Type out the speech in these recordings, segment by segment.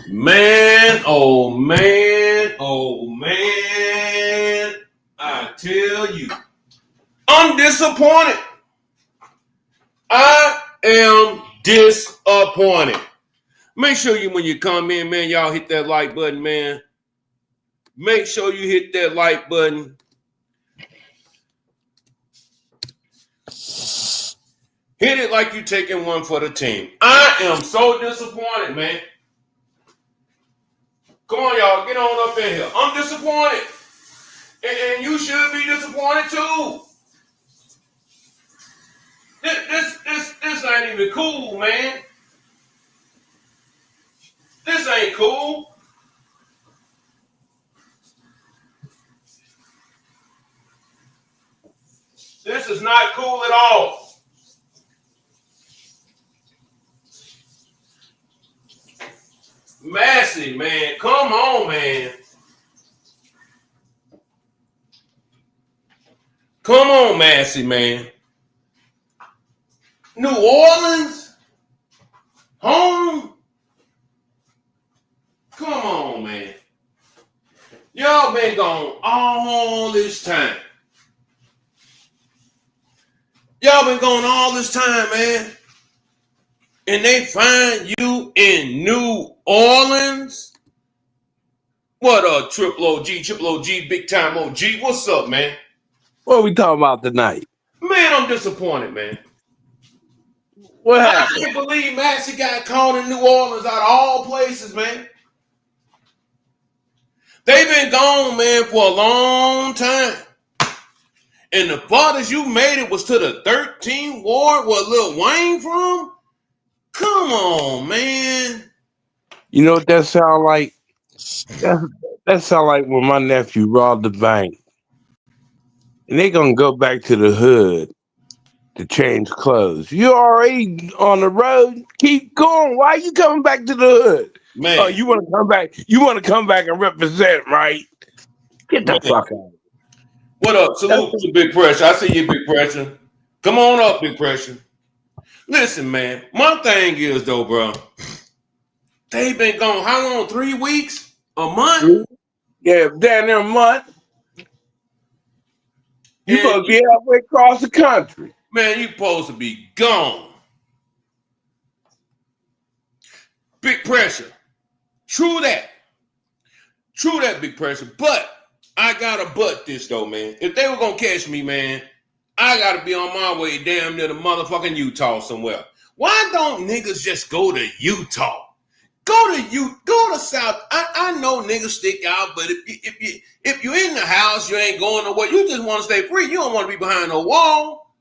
Man, oh man, oh man. I tell you, I'm disappointed. I am disappointed. Make sure you, when you come in, man, y'all hit that like button, man. Make sure you hit that like button. Hit it like you taking one for the team. I am so disappointed, man. Come on, y'all. Get on up in here. I'm disappointed. And you should be disappointed too. This ain't even cool, man. This ain't cool. This is not cool at all. Massey, man. Come on, man. Come on, Massey, man. New Orleans? Home? Come on, man. Y'all been gone all this time. Y'all been gone all this time, man. And they find you in New Orleans? What a triple OG, big time OG. What's up, man? What are we talking about tonight? Man, I'm disappointed, man. What happened? I can't believe Massey got caught in New Orleans out of all places, man. They've been gone, man, for a long time. And the farthest you made it was to the 13th ward where Lil Wayne from? Come on, man. You know what that sound like? That sound like when my nephew robbed the bank. And they gonna go back to the hood to change clothes. You already on the road. Keep going. Why are you coming back to the hood? Man. Oh, you want to come back? You want to come back and represent, right? Get the fuck out. What up? Salute to Big Pressure. I see you, Big Pressure. Come on up, Big Pressure. Listen, man. My thing is, though, bro, they've been gone how long? 3 weeks? A month? Yeah, down there a month. You supposed to be halfway across the country. Man, you supposed to be gone. Big Pressure. True that. True that, Big Pressure. But I gotta butt this, though, man. If they were gonna catch me, man, I gotta be on my way damn near the motherfucking Utah somewhere. Why don't niggas just go to Utah? Go to South. I know niggas stick out, but if you're in the house, you ain't going nowhere. You just want to stay free. You don't want to be behind no wall.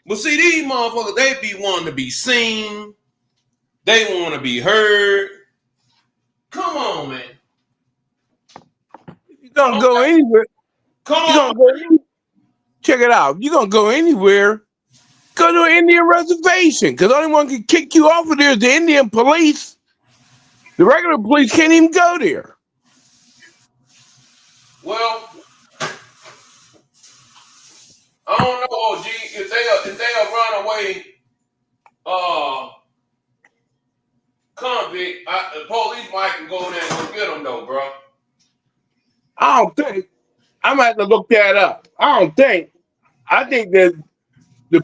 But see, these motherfuckers, they be wanting to be seen. They want to be heard. Come on, man. You gonna go anywhere? Come on. Check it out. You gonna go anywhere? Go to an Indian reservation, because the only one can kick you off of there is the Indian police. The regular police can't even go there. Well, I don't know, OG. If they run away, convict, the police might can go there and go get them, though, bro. I don't think. I'm gonna have to look that up. I think that the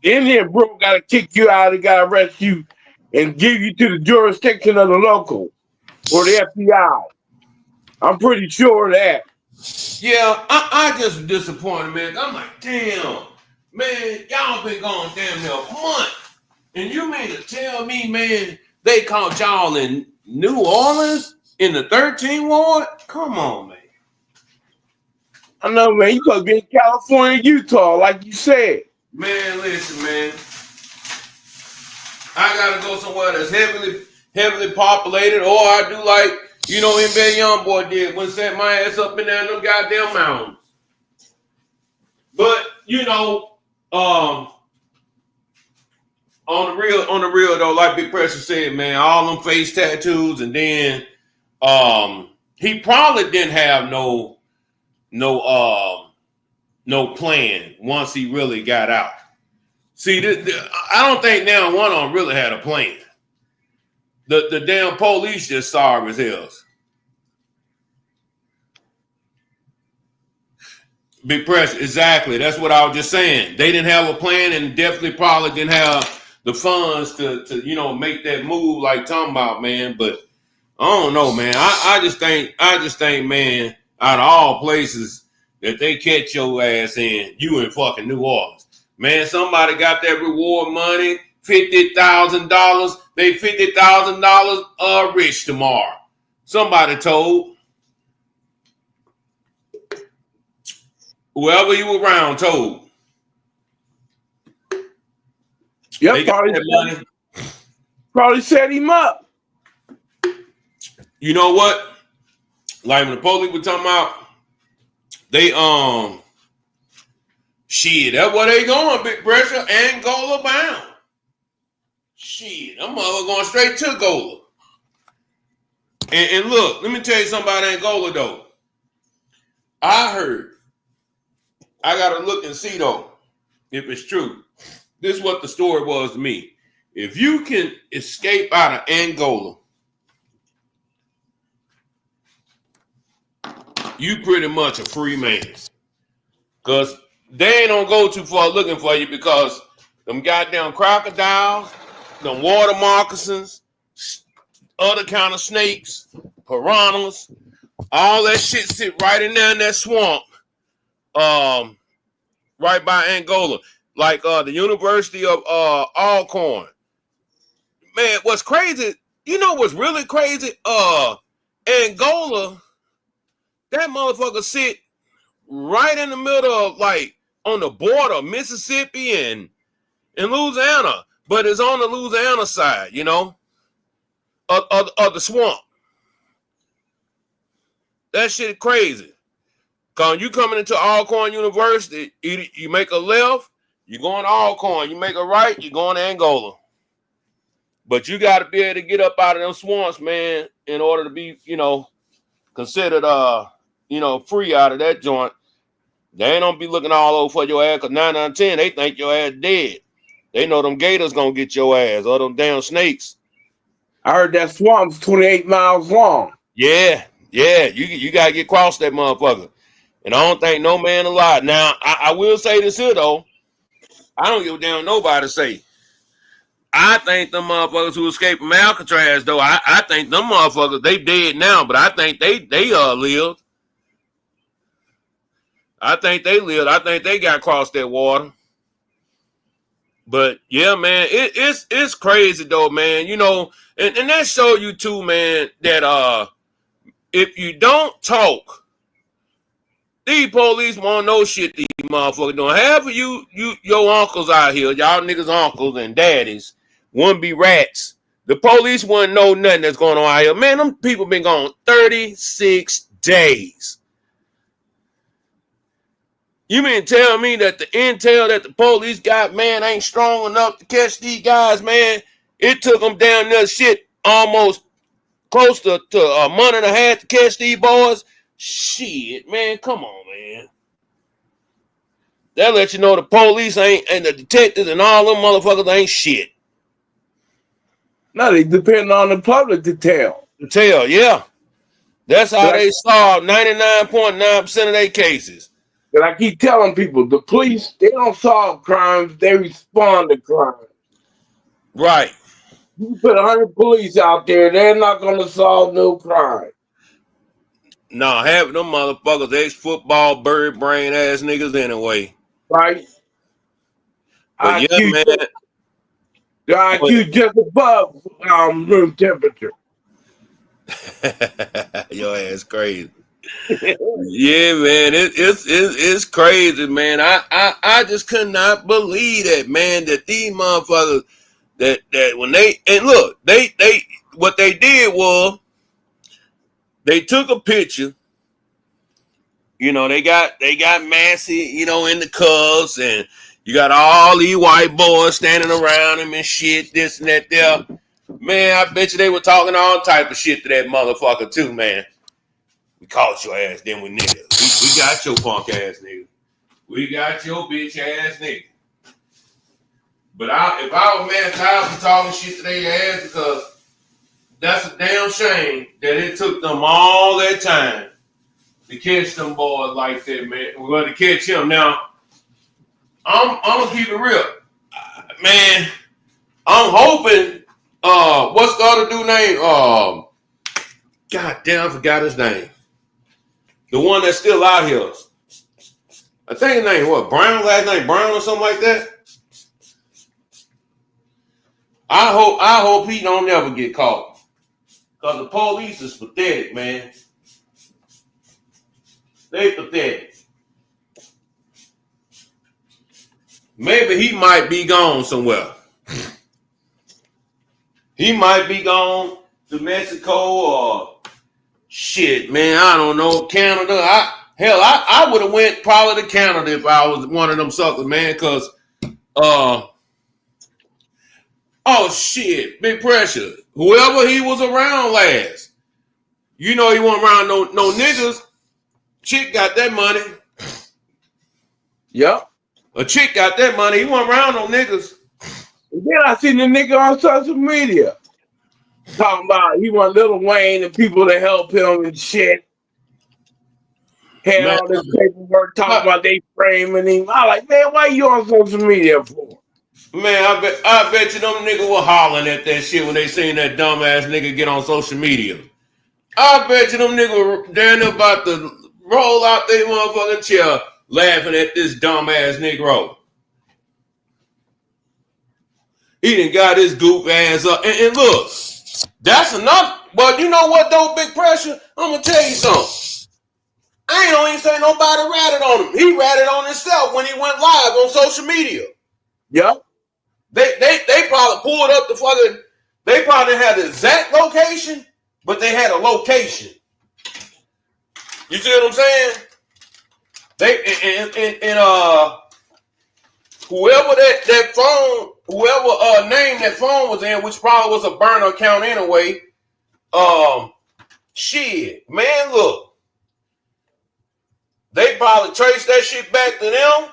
Indian bro got to kick you out and got to arrest you and give you to the jurisdiction of the local or the FBI. I'm pretty sure of that. Yeah, I just disappointed, man. I'm like, damn, man, y'all been gone damn near a month. And you mean to tell me, man, they caught y'all in New Orleans in the 13th ward? Come on, man. I know, man. You supposed to be in California, Utah, like you said. Man, listen, man. I gotta go somewhere that's heavily populated, or I do like, you know, NBA Youngboy did when set my ass up in there in them goddamn mountains. But you know, on the real though, like Big Pressure said, man, all them face tattoos, and then he probably didn't have no plan once he really got out. See, I don't think now one of them really had a plan. The damn police just sorry as hell. Big pressure, exactly. That's what I was just saying. They didn't have a plan, and definitely probably didn't have the funds to make that move like talking about, man. But I don't know, man. I just think, man, out of all places that they catch your ass you in fucking New Orleans. Man, somebody got that reward money, $50,000. They $50,000 rich tomorrow. Somebody told. Whoever you were around told. Yep, probably set him up. You know what? Like when the police were talking about, they shit, that's where they going, big pressure, Angola bound. Shit, them mother going straight to Angola. And look, let me tell you something about Angola though. I heard. I gotta look and see though if it's true. This is what the story was to me. If you can escape out of Angola, you pretty much a free man. Because they ain't gonna go too far looking for you because them goddamn crocodiles, them water moccasins, other kind of snakes, piranhas, all that shit sit right in there in that swamp. Right by Angola, like the University of Alcorn. Man, what's crazy? You know what's really crazy? Angola, that motherfucker sit right in the middle of like on the border of Mississippi and Louisiana, but it's on the Louisiana side, of the swamp. That shit crazy. Cause you coming into Alcorn University, you make a left, you going to Alcorn. You make a right, you going to Angola. But you got to be able to get up out of them swamps, man, in order to be, considered, free out of that joint. They ain't gonna be looking all over for your ass. Cause 9 out of 10, they think your ass dead. They know them gators gonna get your ass or them damn snakes. I heard that swamp's 28 miles long. Yeah, you gotta get across that motherfucker. And I don't think no man alive. Now, I will say this here, though. I don't give a damn nobody say. I think them motherfuckers who escaped from Alcatraz, though, I think them motherfuckers, they dead now, but I think they lived. I think they lived. I think they got across that water. But, yeah, man, it's crazy, though, man. And that show you, too, man, that if you don't talk, these police won't know shit these motherfuckers doing. Half of your uncles out here, y'all niggas uncles and daddies, wouldn't be rats. The police wouldn't know nothing that's going on out here. Man, them people been gone 36 days. You mean tell me that the intel that the police got, man, ain't strong enough to catch these guys, man? It took them down there shit almost close to a month and a half to catch these boys. Shit, man, come on, man. That let you know the police ain't, and the detectives and all them motherfuckers ain't shit. No, they depend on the public to tell. Yeah. That's how they solve 99.9% of their cases. But I keep telling people, the police, they don't solve crimes, they respond to crimes. Right. You put 100 police out there, they're not going to solve no crime. No, having them motherfuckers ex-football bird brain ass niggas anyway. Right. But yeah, man. The IQ just above room temperature. Your ass crazy. Yeah, man. It's crazy, man. I just could not believe that, man, that these motherfuckers that when they and look, they what they did was they took a picture. They got Massey, in the cuffs, and you got all these white boys standing around him and shit, this and that there. Man, I bet you they were talking all type of shit to that motherfucker too, man. We caught your ass, then we niggas. We got your punk ass nigga. We got your bitch ass nigga. But if I was mad, I'd be talking shit to their ass because that's a damn shame that it took them all that time to catch them boys like that, man. We're going to catch him now. I'm gonna keep it real, man. I'm hoping. What's the other dude name? God damn, I forgot his name. The one that's still out here. I think his name what? Brown, last name Brown or something like that. I hope he don't never get caught. Cause the police is pathetic, man. They pathetic. Maybe he might be gone somewhere. He might be gone to Mexico or shit, man. I don't know. Canada. I would have went probably to Canada if I was one of them suckers, man. Cause oh shit, big pressure. Whoever he was around last, you know he wasn't around no niggas. Chick got that money. Yep. A chick got that money. He wasn't around no niggas. And then I seen the nigga on social media talking about he want Lil Wayne and people to help him and shit. Had Man, all this paperwork talking about they framing him. I like, man, why you on social media for? Man, I bet you them niggas were hollering at that shit when they seen that dumbass nigga get on social media. I bet you them niggas were down there about to roll out their motherfucking chair laughing at this dumbass Negro. He done got his goof ass up. And look, that's enough. But you know what, though, big pressure? I'm going to tell you something. I ain't gonna even say nobody ratted on him. He ratted on himself when he went live on social media. Yep. They probably pulled up the fucking, they probably had the exact location, but they had a location. You see what I'm saying? Whoever that phone, whoever name that phone was in, which probably was a burner account anyway. Shit, man, look, they probably traced that shit back to them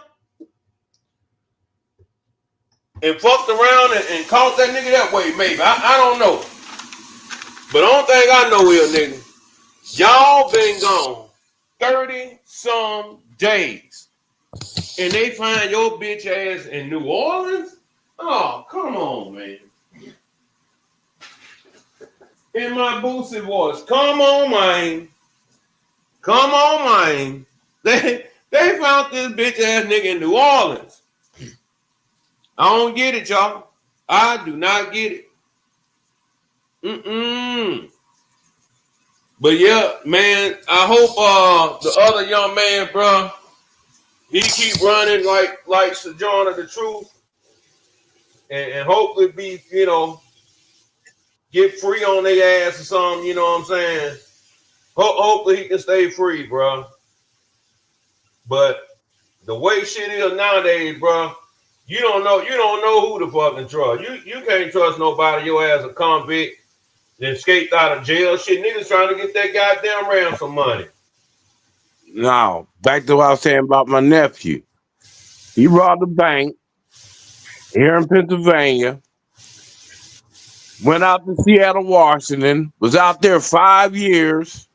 and fucked around and caught that nigga that way. Maybe I don't know, but the only thing I know is, nigga, y'all been gone 30 some days. And they find your bitch ass in New Orleans? Oh, come on, man. In my Boosie voice, come on, man. Come on, man. They found this bitch ass nigga in New Orleans. I don't get it, y'all. I do not get it. But yeah, man, I hope the other young man, bro, he keep running like Sojourner the Truth, and hopefully be, you know, get free on their ass or something. You know what I'm saying? Hopefully he can stay free, bro. But the way shit is nowadays, bro, you don't know who to fucking trust. You can't trust nobody. Your ass a convict, then escaped out of jail. Shit, niggas trying to get that goddamn ransom money. Now, back to what I was saying about my nephew. He robbed a bank here in Pennsylvania, went out to Seattle, Washington, was out there 5 years.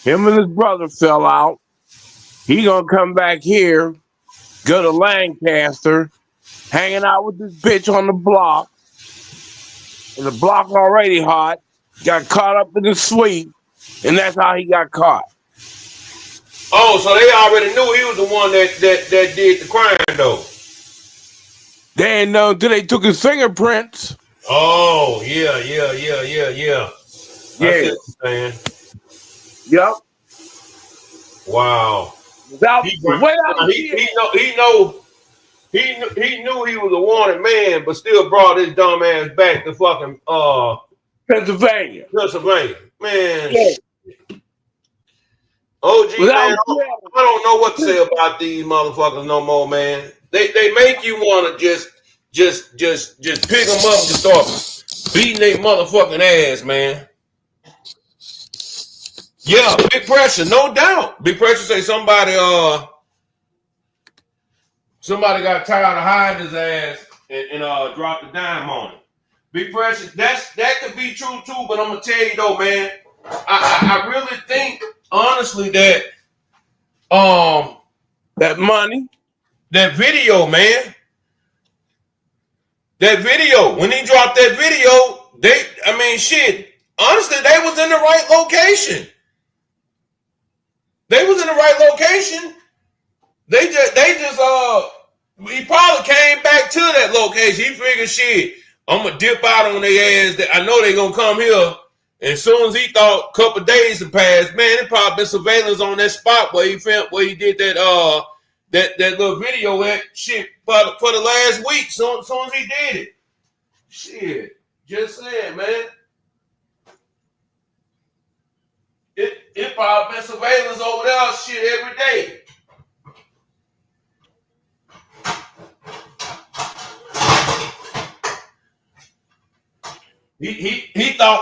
Him and his brother fell out. He gonna come back here, go to Lancaster, hanging out with this bitch on the block. And the block already hot, got caught up in the sweep, and that's how he got caught. Oh, so they already knew he was the one that did the crime, though. They didn't know until they took his fingerprints. Oh, yeah. Yeah. Man. Yep. Wow. He knew he was a wanted man, but still brought his dumb ass back to fucking Pennsylvania. Man. Yeah. OG, man, I don't know what to say about these motherfuckers no more, man. They make you want to just pick them up and start beating their motherfucking ass, man. Yeah, big pressure, no doubt. Big pressure say somebody got tired of hiding his ass and dropped a dime on him. Big pressure. That could be true too, but I'm gonna tell you though, man. I really think honestly that that money, that video, man. That video, when he dropped that video, shit. Honestly, they was in the right location. They was in the right location. He probably came back to that location. He figured, shit, I'm gonna dip out on their ass. I know they gonna come here. And as soon as he thought a couple of days had passed, man, it probably been surveillance on that spot where he did that that little video at shit for the last week. Soon as he did it. Shit. Just saying, man. It probably been surveillance over there shit every day. He thought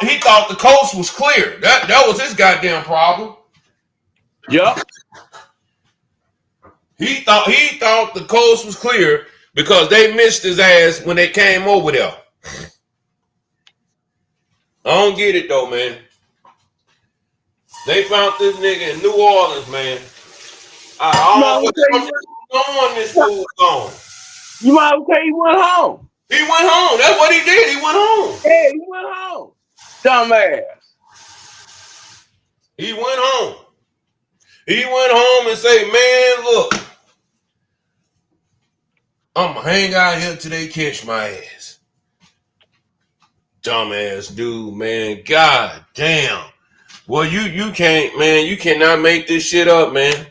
the coast was clear. That was his goddamn problem. Yep. He thought the coast was clear because they missed his ass when they came over there. I don't get it though, man. They found this nigga in New Orleans, man. I don't know what's going on this fool's gone. You might say he went home. He went home. That's what he did. He went home. Yeah, he went home. Dumbass. He went home. He went home and say, man, look, I'm going to hang out here till they catch my ass. Dumbass dude, man. God damn. Well, you can't, man. You cannot make this shit up, man.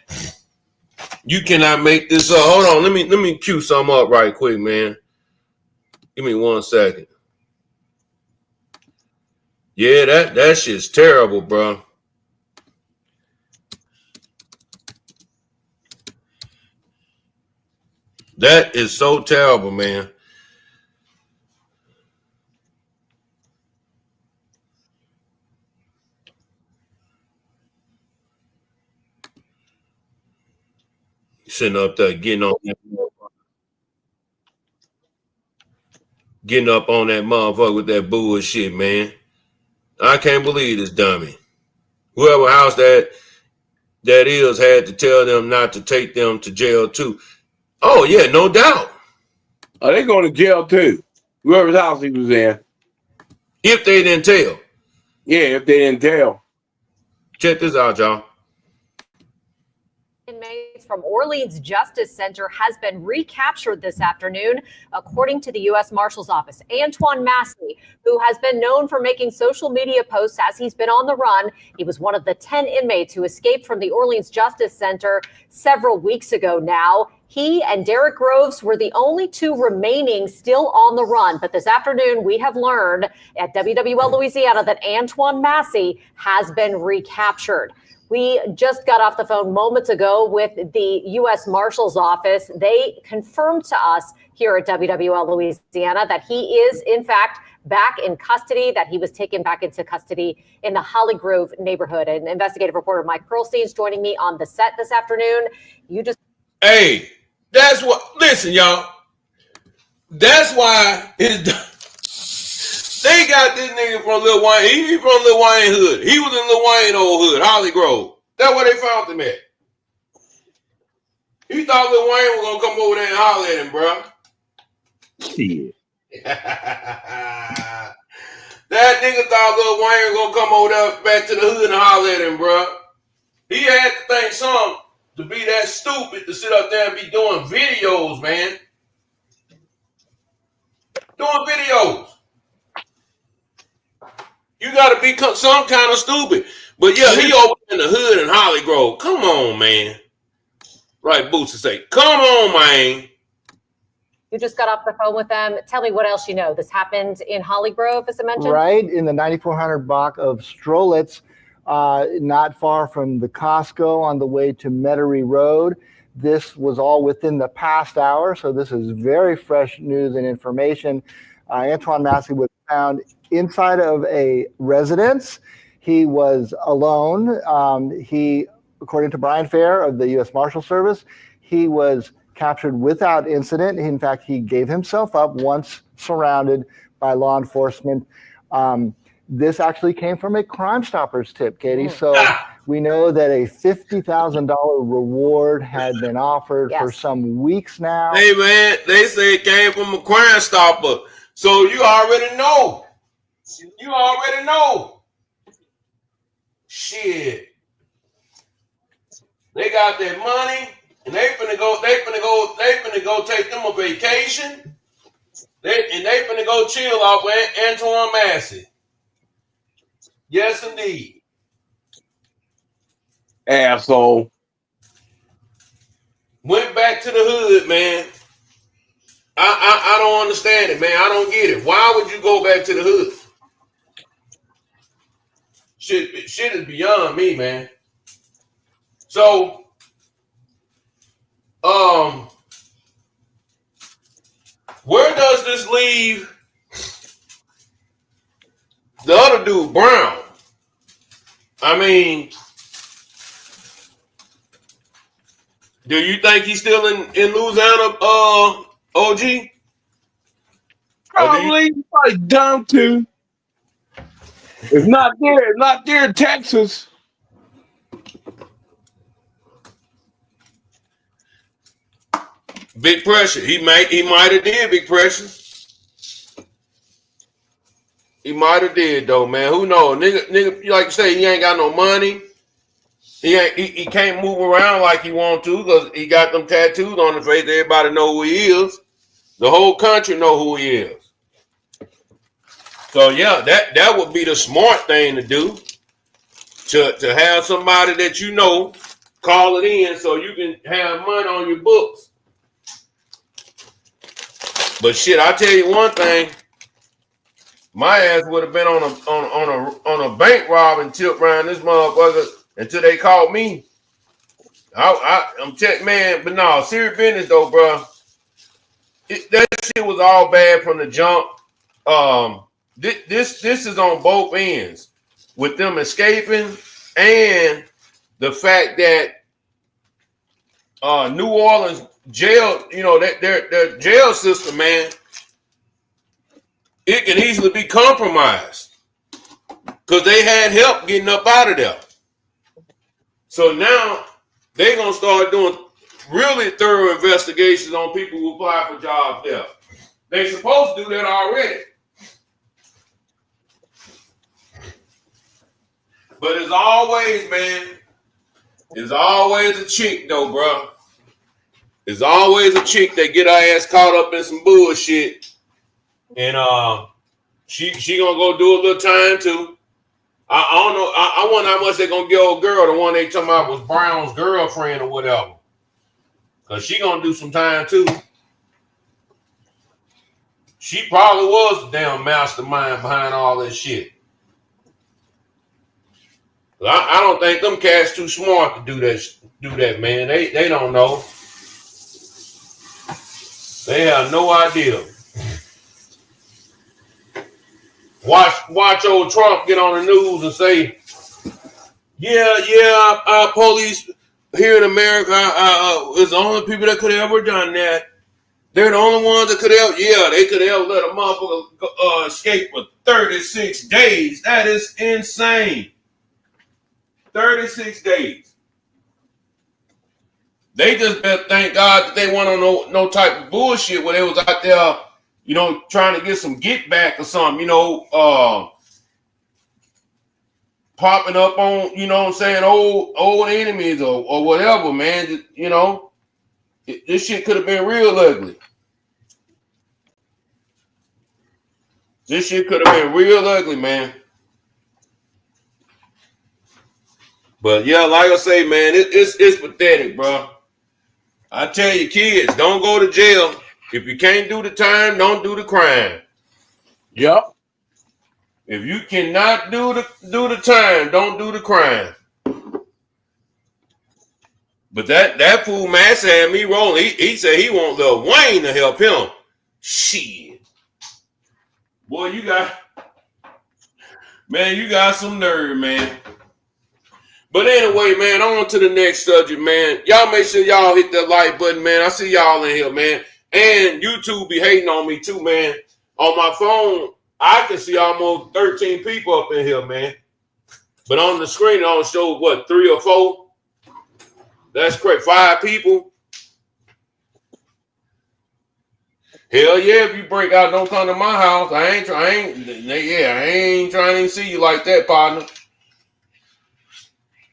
You cannot make this up. Hold on. Let me cue something up right quick, man. Give me 1 second. Yeah, that shit's terrible, bro. That is so terrible, man. Sitting up there getting up on that motherfucker with that bullshit, man. I can't believe this dummy. Whoever house that is had to tell them not to take them to jail too. Oh yeah, no doubt. Oh, they going to jail too. Whoever's house he was in. If they didn't tell. Yeah, if they didn't tell. Check this out, y'all. Inmates from Orleans Justice Center has been recaptured this afternoon, according to the U.S. Marshal's Office. Antoine Massey, who has been known for making social media posts as he's been on the run, he was one of the 10 inmates who escaped from the Orleans Justice Center several weeks ago now. He and Derek Groves were the only two remaining still on the run. But this afternoon, we have learned at WWL Louisiana that Antoine Massey has been recaptured. We just got off the phone moments ago with the U.S. Marshal's Office. They confirmed to us here at WWL Louisiana that he is, in fact, back in custody, that he was taken back into custody in the Holly Grove neighborhood. And investigative reporter Mike Pearlstein is joining me on the set this afternoon. Hey, that's what, listen, y'all. That's why they got this nigga from Lil Wayne. He from Lil Wayne hood. He was in Lil Wayne old hood, Holly Grove. That's where they found him at. He thought Lil Wayne was gonna come over there and holler at him, bro. Shit. That nigga thought Lil Wayne was gonna come over there back to the hood and holler at him, bro. He had to think something to be that stupid to sit up there and be doing videos, man. Doing videos. You got to be some kind of stupid. But yeah, he over in the hood in Holly Grove. Come on, man. Right, Boots to say, come on, man. You just got off the phone with them. Tell me what else you know. This happened in Holly Grove, as I mentioned? Right, in the 9400 block of Strolitz, not far from the Costco on the way to Metairie Road. This was all within the past hour, so this is very fresh news and information. Antoine Massey was found inside of a residence. He was alone. He, according to Brian Fair of the U.S. Marshal Service, he was captured without incident. In fact, he gave himself up once surrounded by law enforcement. This actually came from a Crime Stoppers tip, Katie. So we know that a $50,000 reward had been offered for some weeks now. Hey, man, they say it came from a Crime Stopper. So you already know. You already know. Shit. They got their money, and they finna go take them a vacation. They finna go chill off with Antoine Massey. Yes, indeed. Asshole. Went back to the hood, man. I don't understand it, man. I don't get it. Why would you go back to the hood? Shit is beyond me, man. So, where does this leave the other dude, Brown? I mean, do you think he's still in Louisiana, OG? Probably down to. It's not there in Texas. Big pressure. He might have did big pressure. He might have did though, man. Who knows? Nigga, like you say, he ain't got no money. He can't move around like he want to because he got them tattoos on his face. Everybody know who he is. The whole country know who he is. So yeah, that would be the smart thing to do. To have somebody that you know call it in so you can have money on your books. But shit, I tell you one thing, my ass would have been on a bank robbing tip around this motherfucker until they called me. I'm check, man, but no, serious business though, bro. That shit was all bad from the jump. This is on both ends with them escaping and the fact that New Orleans jail, you know, their jail system, man, it can easily be compromised because they had help getting up out of there. So now they're gonna start doing really thorough investigations on people who apply for jobs there. They're supposed to do that already. But as always, man, there's always a chick though, bro. There's always a chick that get her ass caught up in some bullshit. And she gonna go do a little time too. I don't know. I wonder how much they're gonna give old girl, the one they talking about was Brown's girlfriend or whatever. Cause she gonna do some time too. She probably was the damn mastermind behind all this shit. I don't think them cats too smart to do that, man. They don't know. They have no idea. Watch old Trump get on the news and say, yeah, our police here in America is the only people that could have ever done that. They're the only ones that could have, they could have let a motherfucker escape for 36 days. That is insane. 36 days. They just better thank God that they weren't on no type of bullshit where they was out there, you know, trying to get some get back or something, you know, popping up on, you know what I'm saying, old enemies or whatever, man. You know, this shit could have been real ugly. This shit could have been real ugly, man. But yeah, like I say, man, it's pathetic, bro. I tell you, kids, don't go to jail. If you can't do the time, don't do the crime. Yep. If you cannot do the time, don't do the crime. But that fool Mass had me rolling. He said he want Lil Wayne to help him. Shit. Boy, you got some nerve, man. But anyway, man, on to the next subject, man. Y'all make sure y'all hit that like button, man. I see y'all in here, man. And YouTube be hating on me too, man. on my phone, I can see almost 13 people up in here, man. But on the screen, it only shows what, 3 or 4? That's correct. 5 people. Hell yeah! If you break out, don't come to my house. I ain't trying to see you like that, partner.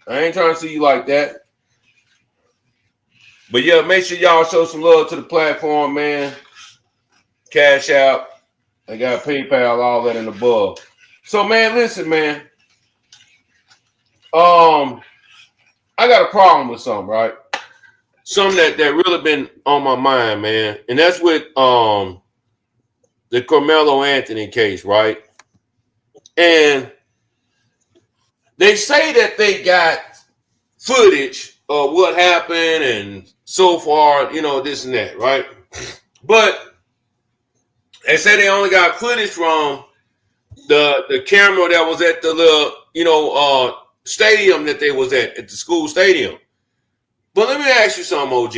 I ain't trying to see you like that. But yeah, make sure y'all show some love to the platform, man. Cash out. I got PayPal, all that and above. So, man, listen, man. I got a problem with something, right? Something that really been on my mind, man. And that's with the Carmelo Anthony case, right? And they say that they got footage of what happened and so far, this and that, right? But they say they only got footage from the camera that was at the little, stadium that they was at the school stadium. But let me ask you something, OG.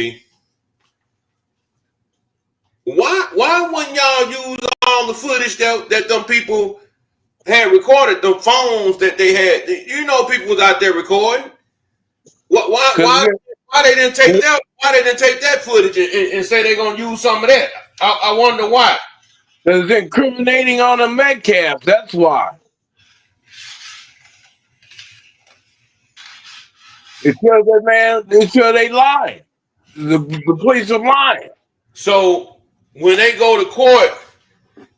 Why wouldn't y'all use all the footage that them people had recorded, the phones that they had? People was out there recording. Why they didn't take that? Why they didn't take that footage and say they're gonna use some of that? I wonder why. Because it's incriminating on the Metcalf. That's why. It shows that, man. It shows they lying. The police are lying. So when they go to court,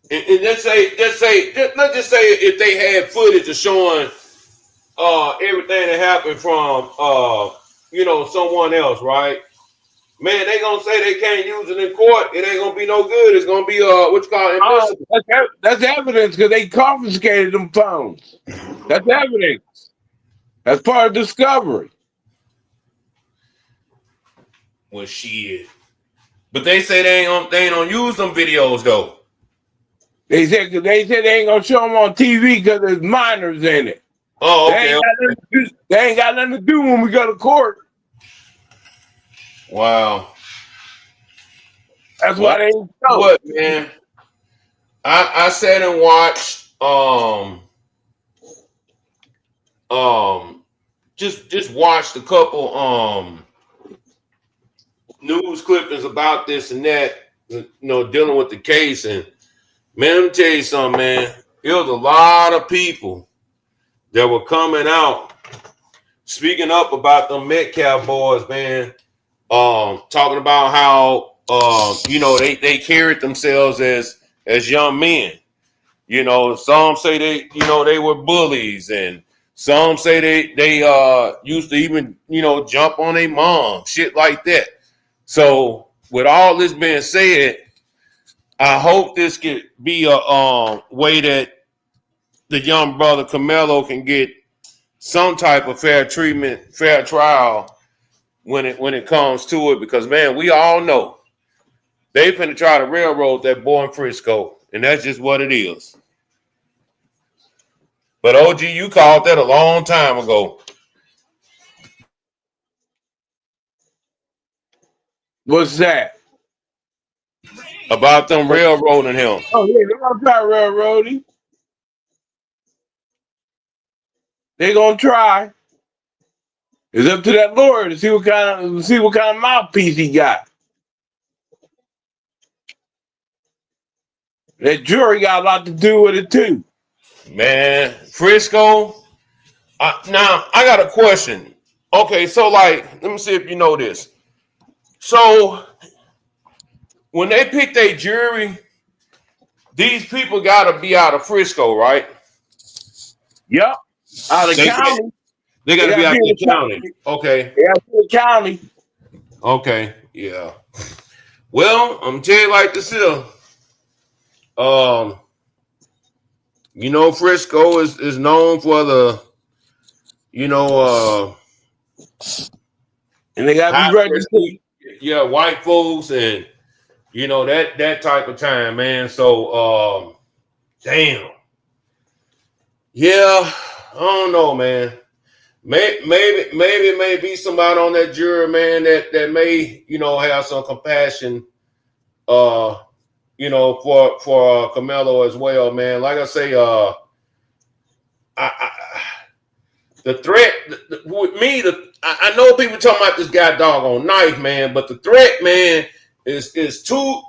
and let's just say if they had footage of showing everything that happened from someone else, right? Man, they gonna say they can't use it in court. It ain't gonna be no good. It's gonna be what you call it. That's evidence because they confiscated them phones. That's evidence. That's part of discovery. Well, shit. But they say they ain't gonna use them videos though. They said they ain't gonna show them on TV because there's minors in it. Oh, okay. They ain't got nothing to do when we go to court. Wow. That's why they ain't show. What, man? I sat and watched just watched a couple news clippings about this and that, dealing with the case. And man, let me tell you something, man. There was a lot of people that were coming out speaking up about them Metcalf boys, man. Talking about how they carried themselves as young men. Some say they were bullies, and some say they used to even jump on their mom, shit like that. So with all this being said, I hope this could be a way that the young brother Carmelo can get some type of fair treatment, fair trial when it comes to it, because man, we all know they finna try to railroad that boy in Frisco, and that's just what it is. But OG, you called that a long time ago. What's that? About them railroading him. Oh yeah, they're gonna try railroading. They're gonna try. It's up to that lawyer to see what kind of mouthpiece he got. That jury got a lot to do with it too. Man, Frisco. Now I got a question. Okay, so let me see if you know this. So when they pick their jury, these people got to be out of Frisco, right? Yep, out of county. They got to be out of the county. Okay. Yeah, the county. Okay. Yeah. Well, I'm tell you like this here. Frisco is known for the, and they gotta be ready. Yeah, white folks and that type of time, man. So damn. Yeah, I don't know, man. Maybe it may be somebody on that jury, man, that may, have some compassion you know, for Carmelo as well, man. Like I say, the threat with me, I know people talking about this guy doggone knife, man, but the threat, man, is two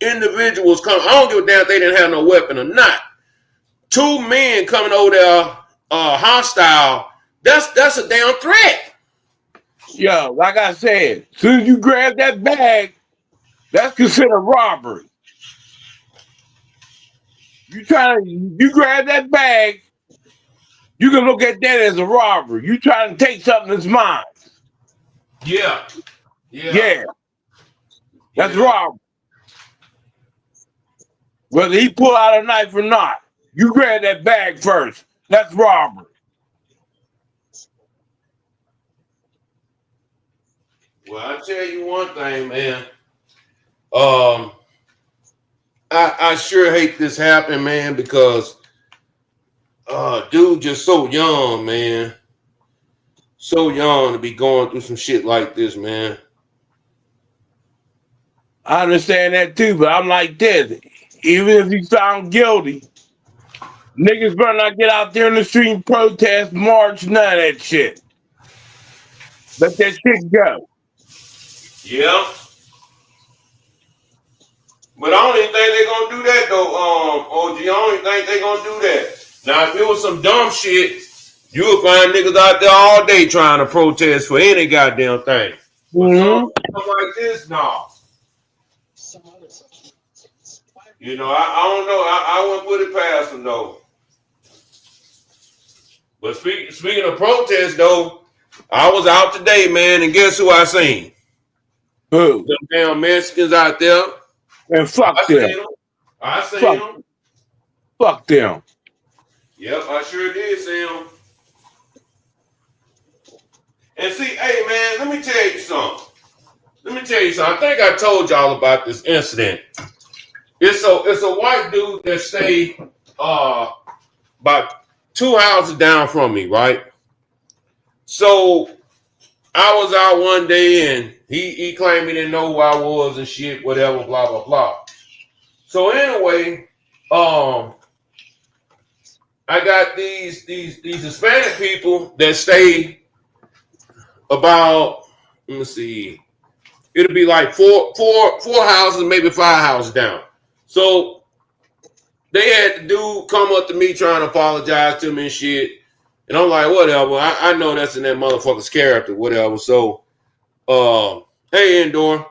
individuals coming. I don't give a damn if they didn't have no weapon or not. Two men coming over there, hostile. That's a damn threat. Yo, like I said, as soon as you grab that bag, that's considered robbery. You grab that bag, you can look at that as a robbery. You trying to take something that's mine. Yeah. Yeah. That's robbery. Whether he pull out a knife or not, you grab that bag first. That's robbery. Well, I tell you one thing, man. I sure hate this happening, man, because dude just so young, man. So young to be going through some shit like this, man. I understand that too, but I'm like this. Even if he's found guilty, niggas better not get out there in the street and protest, march, none of that shit. Let that shit go. Yeah. But I don't even think they're gonna do that though, OG. I don't even think they're gonna do that. Now, if it was some dumb shit, you would find niggas out there all day trying to protest for any goddamn thing. But something like this, no. You know, I don't know. I wouldn't put it past them though. But speaking of protest though, I was out today, man, and guess who I seen? Who? Them damn Mexicans out there. And fuck them. I seen them. Fuck them. Yep, I sure did see them. And see, hey man, let me tell you something. I think I told y'all about this incident. It's a white dude that stayed about 2 houses down from me, right? So I was out one day and he claimed he didn't know who I was and shit, whatever, blah, blah, blah. So anyway, I got these Hispanic people that stay about, let me see, it'll be like four houses, maybe 5 houses down. So they had the dude come up to me trying to apologize to me and shit. And I'm like, whatever. I know that's in that motherfucker's character, whatever. So, hey, Endor.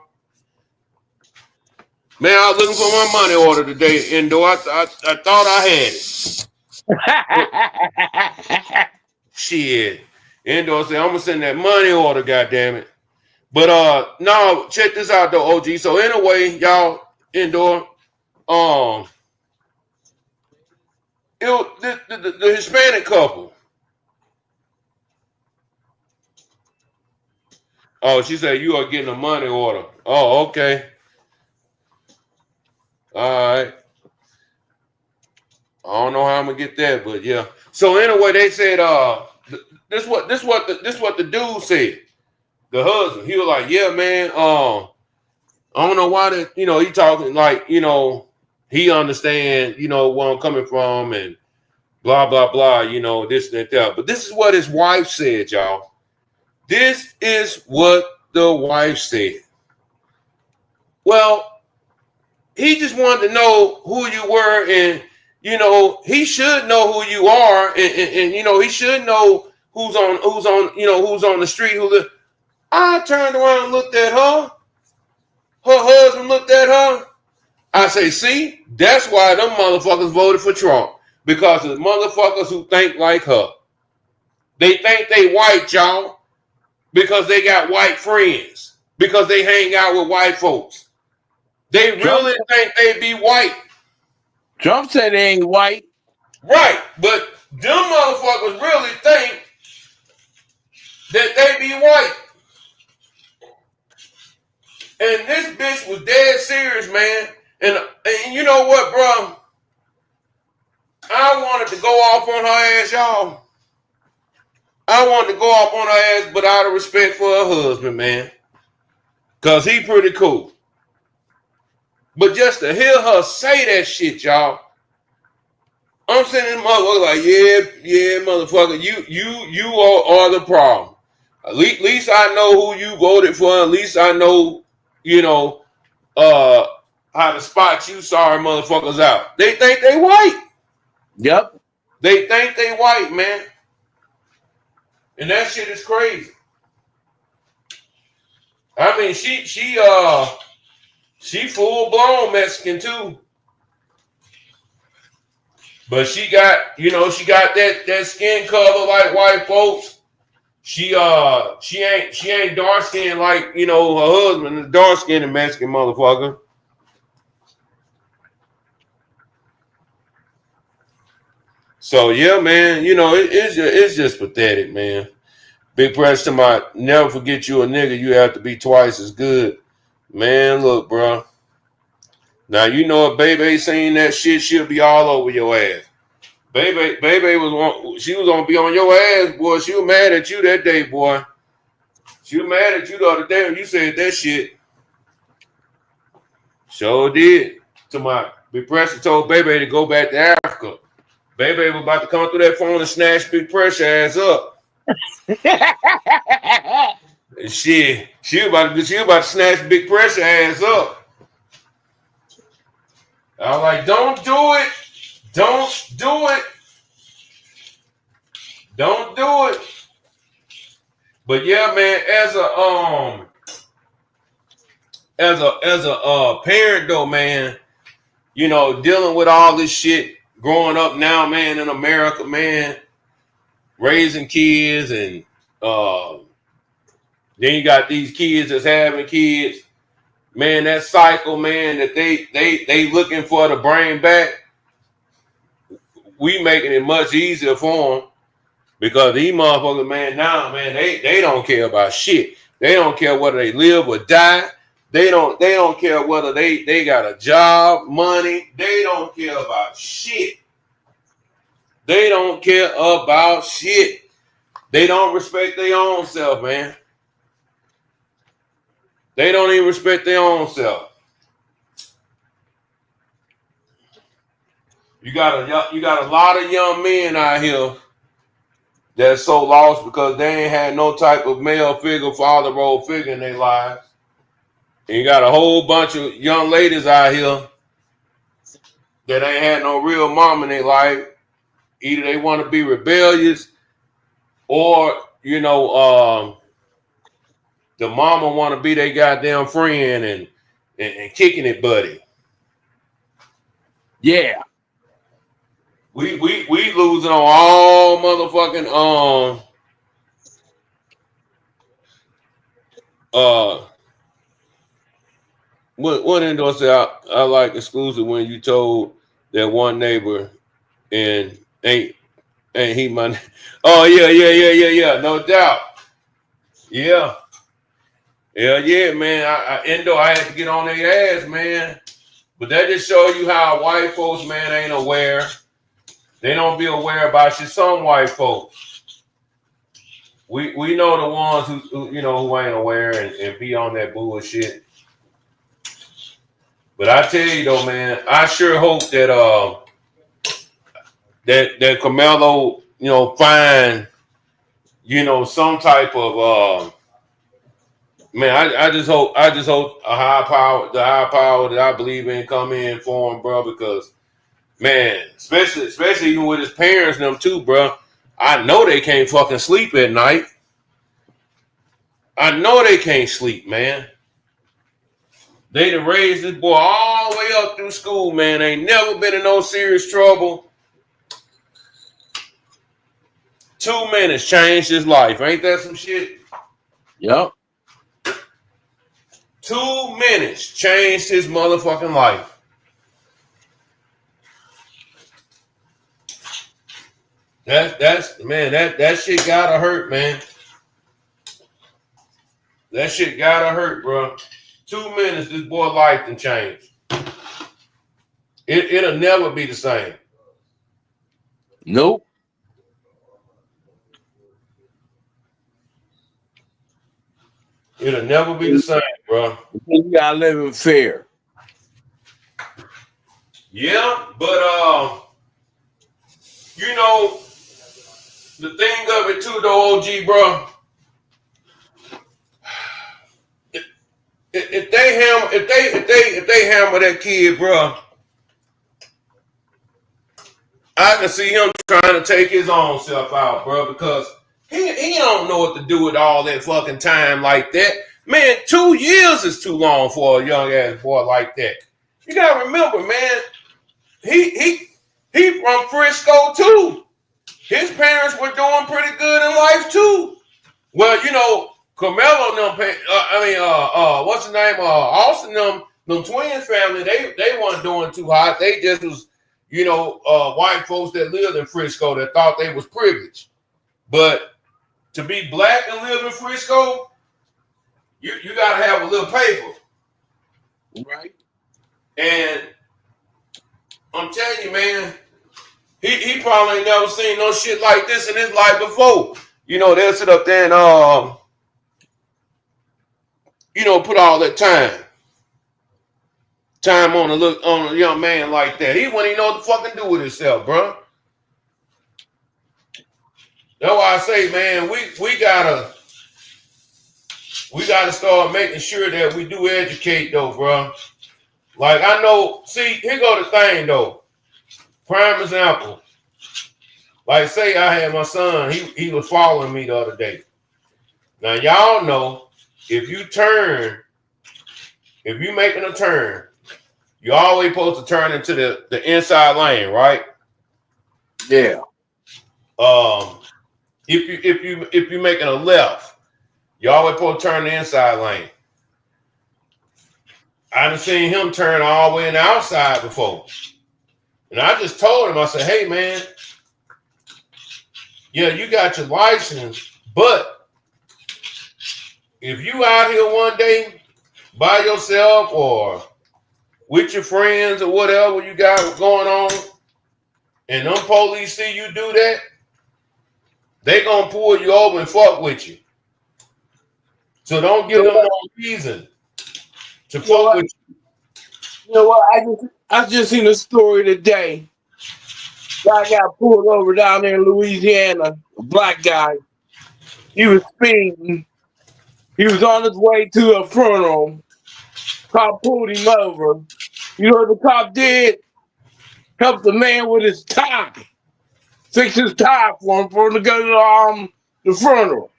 Man, I was looking for my money order today, Endor. I thought I had it. Shit. Endor said, I'm going to send that money order, goddammit. But, no, check this out, though, OG. So, anyway, y'all, Endor, the Hispanic couple. Oh, she said you are getting a money order. Oh, okay. All right. I don't know how I'm gonna get that, but yeah. So anyway, they said this what the dude said. The husband. He was like, yeah, man. I don't know why that, he talking like, he understand, where I'm coming from and blah blah blah, this and that. But this is what his wife said, y'all. This is what the wife said. Well, he just wanted to know who you were, and he should know who you are, and he should know who's on the street. I turned around and looked at her. Her husband looked at her. I say, see, that's why them motherfuckers voted for Trump, because of the motherfuckers who think like her. They think they white, y'all. Because they got white friends. Because they hang out with white folks. They really think they be white. Trump said they ain't white. Right. But them motherfuckers really think that they be white. And this bitch was dead serious, man. And you know what, bro? I wanted to go off on her ass, y'all. I wanted to go off on her ass, but out of respect for her husband, man. Because he pretty cool. But just to hear her say that shit, y'all, I'm sitting in motherfucker like, yeah, motherfucker, you are the problem. At least I know who you voted for. At least I know, how to spot you sorry motherfuckers out. They think they white. Yep. They think they white, man. And that shit is crazy. I mean, she full blown Mexican too. But she got that skin color like white folks. She ain't dark skinned like, her husband, the dark skinned Mexican motherfucker. So yeah, man, it's just pathetic, man. Big pressure to my never forget you a nigga, you have to be twice as good. Man, look, bro. Now you know if Baby seen that shit, she'll be all over your ass. Baby she was gonna be on your ass, boy. She was mad at you that day, boy. She was mad at you the other day when you said that shit. Sure did. To my Big Pressure told Baby to go back to Africa. Baby was about to come through that phone and snatch Big Pressure ass up. And she was about to snatch Big Pressure ass up. I was like, don't do it. Don't do it. Don't do it. But yeah, man, as a parent though, man, dealing with all this shit, growing up now, man, in America, man, raising kids, and then you got these kids that's having kids, man, that cycle, man, that they looking for to bring back, we making it much easier for them. Because these motherfuckers, man, now, man, they don't care about shit. They don't care whether they live or die. They don't care whether they got a job, money. They don't care about shit. They don't care about shit. They don't respect their own self, man. They don't even respect their own self. You got a lot of young men out here that's so lost because they ain't had no type of male figure, father role figure in their lives. And you got a whole bunch of young ladies out here that ain't had no real mom in their life. Either they want to be rebellious or, the mama want to be their goddamn friend and kicking it, buddy. Yeah. We losing on all motherfucking what endorse I like exclusive when you told that one neighbor and ain't he my oh yeah, no doubt. Yeah, man. I Endo, I had to get on their ass, man. But that just show you how white folks, man, ain't aware. They don't be aware about shit. Some white folks. We know the ones who ain't aware and be on that bullshit. But I tell you though, man, I sure hope that that Carmelo, find, some type of man, I just hope the high power that I believe in come in for him, bro, because man, especially even with his parents and them too, bro. I know they can't fucking sleep at night. I know they can't sleep, man. They done raised this boy all the way up through school, man. Ain't never been in no serious trouble. 2 minutes changed his life. Ain't that some shit? Yep. 2 minutes changed his motherfucking life. That's man, that shit gotta hurt, man. That shit gotta hurt, bro. 2 minutes, this boy's life can change. It'll never be the same. Nope. It'll never be the same, bro. You gotta live in fear. Yeah, but you know, the thing of it too, though, OG, bro. If they hammer that kid, bro, I can see him trying to take his own self out, bro, because he don't know what to do with all that fucking time like that. Man, 2 years is too long for a young ass boy like that. You gotta remember, man, he from Frisco too. His parents were doing pretty good in life too. Well, you know, Carmelo what's his name? Austin them twins family, they weren't doing too hot. They just was, you know, white folks that lived in Frisco that thought they was privileged. But to be black and live in Frisco, you gotta have a little paper. Right. And I'm telling you, man, he probably ain't never seen no shit like this in his life before. You know, they'll sit up there and you know, put all that time on a young man like that. He wouldn't even know what to fucking do with himself, bro. That's why I say, man, we gotta start making sure that we do educate though, bro. Like I know, see, here go the thing though. Prime example. Like say I had my son, he was following me the other day. Now y'all know if you making a turn, you always supposed to turn into the inside lane, right? Yeah. If you making a left, you always supposed to turn the inside lane. I done seen him turn all the way in the outside before. And I just told him, I said, hey man, yeah, you got your license, but if you out here one day by yourself or with your friends or whatever you got going on, and them police see you do that, they gonna pull you over and fuck with you. So don't give them no reason to fuck with you. You know what? I just seen a story today. Guy got pulled over down there in Louisiana. A black guy. He was speeding. He was on his way to a funeral. Cop pulled him over. You know what the cop did? Helped the man with his tie. Fix his tie for him to go to the funeral.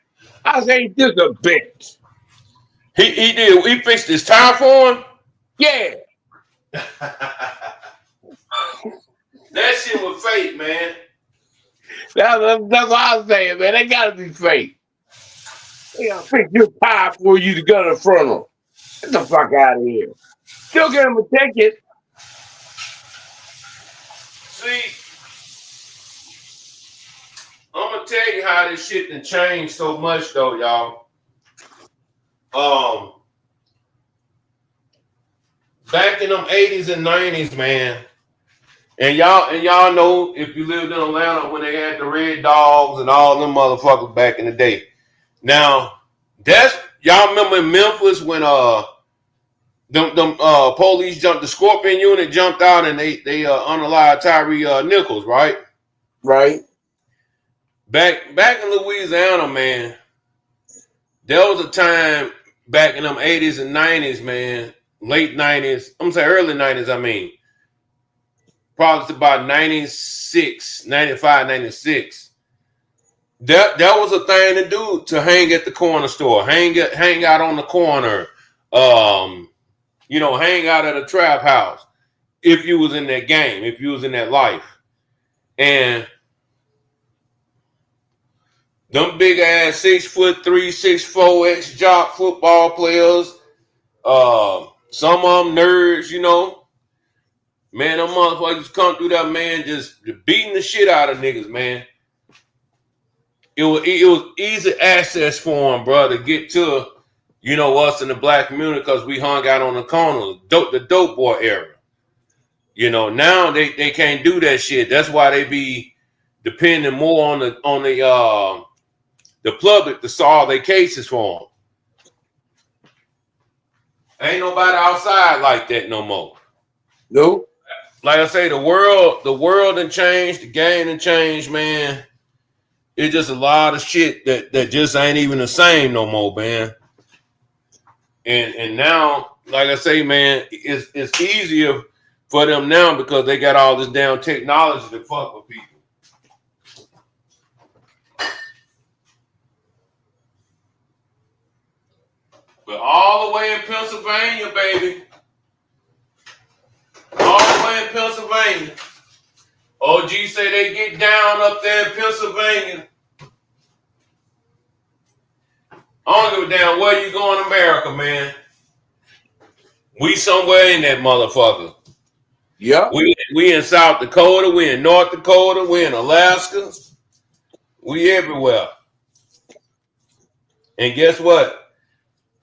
I say, ain't this a bitch? He did. He fixed his tie for him. Yeah. That shit was fake, man. That's what I was saying, man. They gotta be fake. They gotta fix your tie for you to go to the funeral. Get the fuck out of here. Still get him a ticket. See, I'm gonna tell you how this shit done changed so much, though, y'all. Back in them 80s and 90s, man. And y'all know if you lived in Atlanta when they had the Red Dogs and all them motherfuckers back in the day. Now, y'all remember in Memphis when them police jumped, the Scorpion unit jumped out and they unalived Tyree Nichols, right? Right. Back in Louisiana, man, there was a time back in them 80s and 90s, man, late 90s, I'm saying early 90s, I mean. Probably about 96, 95, 96. That was a thing to do, to hang at the corner store, hang out on the corner, you know, hang out at a trap house if you was in that game, if you was in that life. And them big ass 6'3", 6'4" ex-jock football players, some of them nerds, you know. Man, them motherfuckers come through that, man, just beating the shit out of niggas, man. It was easy access for them, bro, to get to, you know, us in the black community because we hung out on the corner, the dope boy era. You know, now they can't do that shit. That's why they be depending more on the public to solve their cases for them. Ain't nobody outside like that no more. Nope. like I say, the world done changed, the game done changed, man. It's just a lot of shit that just ain't even the same no more, man. And now, like I say, man, it's easier for them now because they got all this damn technology to fuck with people. But all the way in Pennsylvania, baby. All the way in Pennsylvania. OG say they get down up there in Pennsylvania. I don't give a damn where you going in America, man. We somewhere in that motherfucker. Yep. We in South Dakota, we in North Dakota, we in Alaska. We everywhere. And guess what?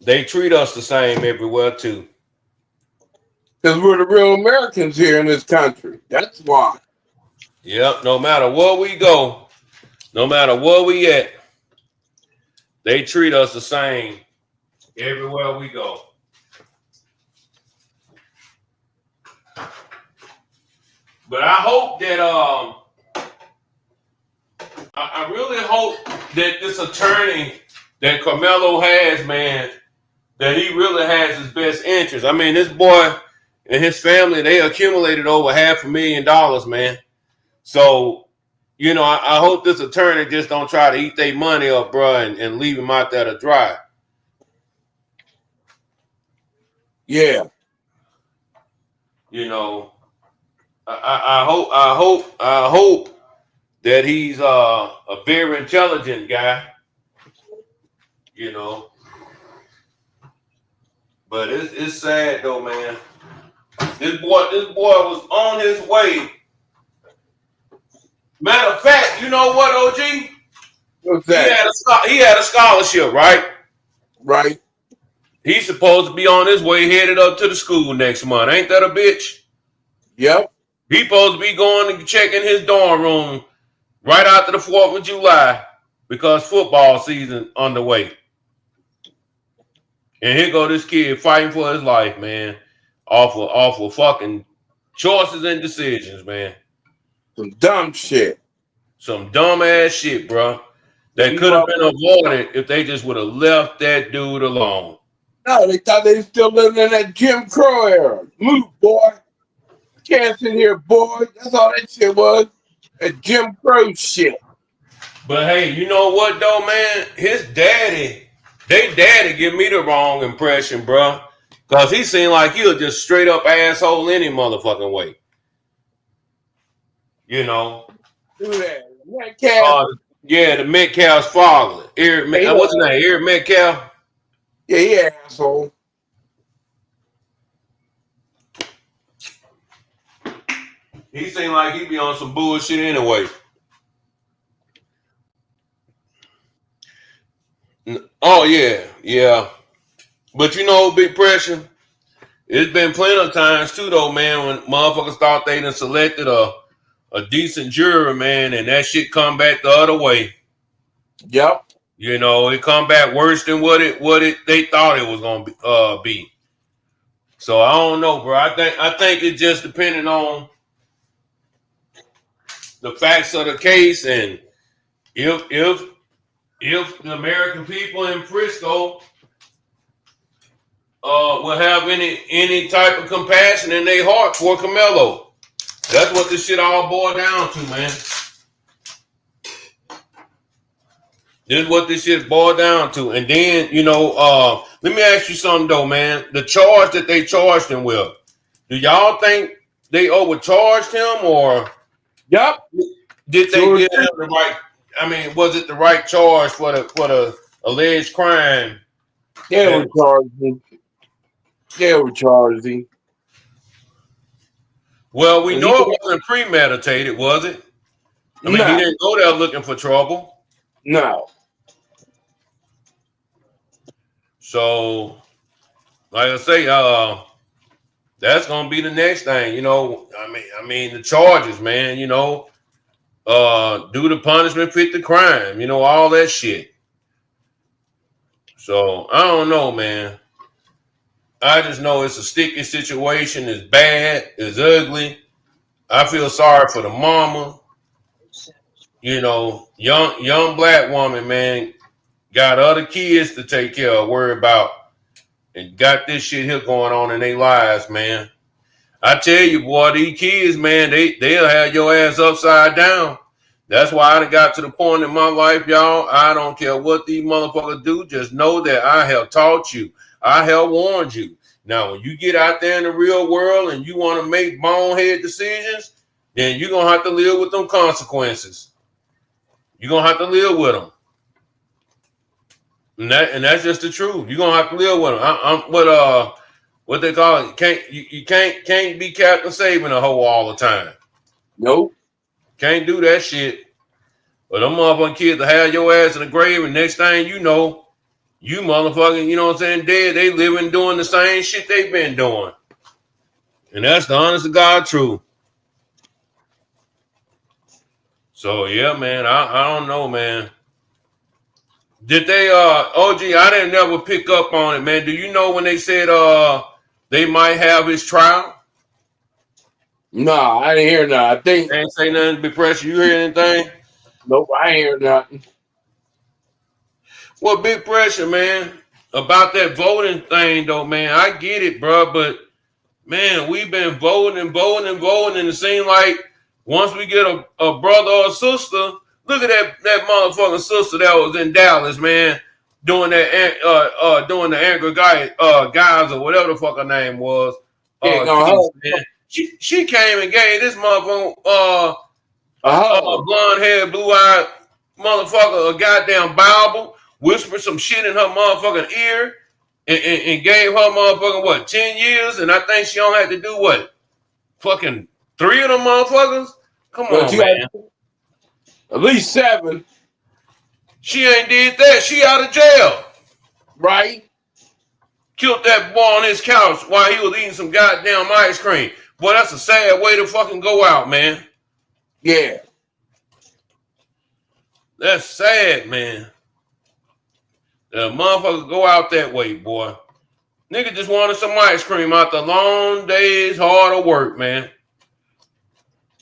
They treat us the same everywhere too. Because we're the real Americans here in this country. That's why. Yep, no matter where we go, no matter where we at, they treat us the same everywhere we go. But I hope that I really hope that this attorney that Carmelo has, man, that he really has his best interest. I mean, this boy and his family, they accumulated over $500,000, man. So, you know, I hope this attorney just don't try to eat their money up, bro, and leave him out there to dry. Yeah. You know, I hope that he's a very intelligent guy. You know, but it's sad though, man. This boy was on his way. Matter of fact, you know what, OG? What's that? He had a scholarship, right? Right. He's supposed to be on his way headed up to the school next month. Ain't that a bitch? Yep. He supposed to be going to check in his dorm room right after the 4th of July because football season underway. And here go this kid fighting for his life, man. Awful fucking choices and decisions, man. Some dumb shit. Some dumb ass shit, bro. That could have been avoided if they just would have left that dude alone. No, they thought they were still living in that Jim Crow era. Move, boy. Can't sit here, boy. That's all that shit was. That Jim Crow shit. But hey, you know what though, man? His daddy, they daddy give me the wrong impression, bro. Cause he seemed like he was just straight up asshole any motherfucking way. You know. Who that? Metcalf? Yeah, the Metcalf's father. What's his name? Eric Metcalf? Yeah, he an asshole. He seemed like he be on some bullshit anyway. Oh, yeah. But you know, Big Pressure, it's been plenty of times too, though, man, when motherfuckers thought they done selected a decent juror, man, and that shit come back the other way. Yep. You know, it come back worse than what they thought it was gonna be. So I don't know, bro. I think it's just depending on the facts of the case and if the American people in Frisco will have any type of compassion in their heart for Carmelo. That's what this shit all boiled down to, man. This is what this shit boiled down to. And then, you know, let me ask you something though, man. The charge that they charged him with, do y'all think they overcharged him or Yep. did they give him the right? I mean, was it the right charge for the alleged crime? They overcharged him. Well, we know it wasn't premeditated, was it? I mean, he didn't go there looking for trouble. No. So, like I say, that's gonna be the next thing, you know. I mean, the charges, man. You know, do the punishment fit the crime? You know, all that shit. So I don't know, man. I just know it's a sticky situation. It's bad. It's ugly. I feel sorry for the mama. You know, young black woman, man, got other kids to take care of, worry about, and got this shit here going on in their lives, man. I tell you, boy, these kids, man, they'll have your ass upside down. That's why I done got to the point in my life, y'all. I don't care what these motherfuckers do. Just know that I have taught you. I have warned you. Now, when you get out there in the real world and you want to make bonehead decisions, then you're going to have to live with them consequences. You're going to have to live with them. And that's just the truth. You're going to have to live with them. I'm what they call it. You can't be Captain Saving a hoe all the time. Nope. Can't do that shit. But them motherfucking kids will have your ass in the grave, and next thing you know, you motherfucking, you know what I'm saying, dead. They living doing the same shit they've been doing. And that's the honest to God truth. So yeah, man, I don't know, man. Did they OG, I didn't never pick up on it, man. Do you know when they said they might have his trial? No, I didn't hear nothing. I think They ain't say nothing, Big Pressure. You hear anything? nope, I ain't hear nothing. Well, Big Pressure, man, about that voting thing, though, man, I get it, bro, but, man, we've been voting, and it seems like once we get a brother or a sister, look at that motherfucking sister that was in Dallas, man, doing that, doing the angry guys or whatever the fuck her name was. Case, man. She came and gave this motherfucker, blonde haired, blue eyed motherfucker a goddamn Bible, whispered some shit in her motherfucking ear, and gave her motherfucking what, 10 years, and I think she only had to do what, fucking 3 of them motherfuckers. Come on, man. At least 7. She ain't did that. She out of jail. Right? Killed that boy on his couch while he was eating some goddamn ice cream. Boy, that's a sad way to fucking go out, man. Yeah. That's sad, man. The motherfuckers go out that way, boy. Nigga just wanted some ice cream after long days, hard work, man.